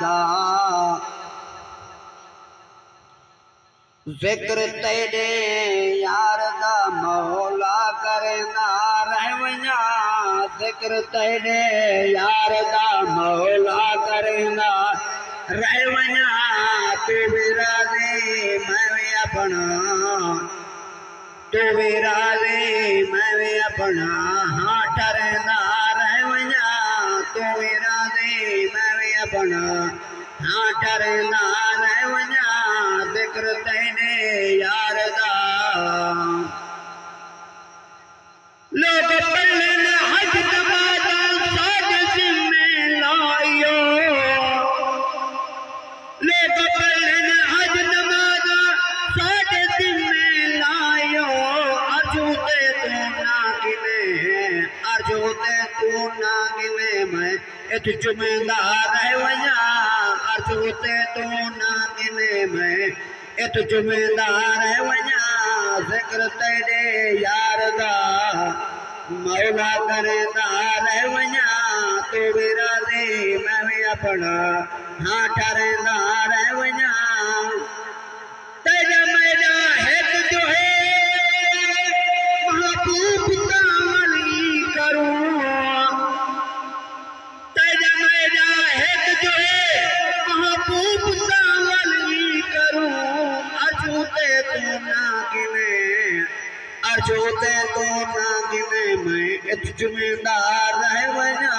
दा जिक्र तेरे यार दा मौला करना रह वञा जिक्र तेरे यार दा मौला करना रह वञा तू भी राज़ी मैं भी अपना तू भी राज़ी मैं भी अपना हाँ ठरना रह वञा तू भी राज़ी मैं भी अपना हाँ ठरना रह वञा जिक्र तेरे यार दा लोग पढ़न हज नमाज़ साध जिम्मे लायो लोग पढ़न हज नमाज़ साध जिम्मे लायो अर्जू ते तू ना गिने मैं इत जुमेदार रह वञा अर्जू ते तू ना गिने मैं इत जुमेदार रह वञा जिक्र तेरे यार दा मौला करना रह वञा तू भी राज़ी मैं भी अपना हाँ ठरना रह वञा तेरा मेरा हित जो है महबूब का वली करूं तेरा मेरा हित जो है महबूब का वली करूं अर्जू ते तू ना गिने मैं इत जुमेदार रह वञा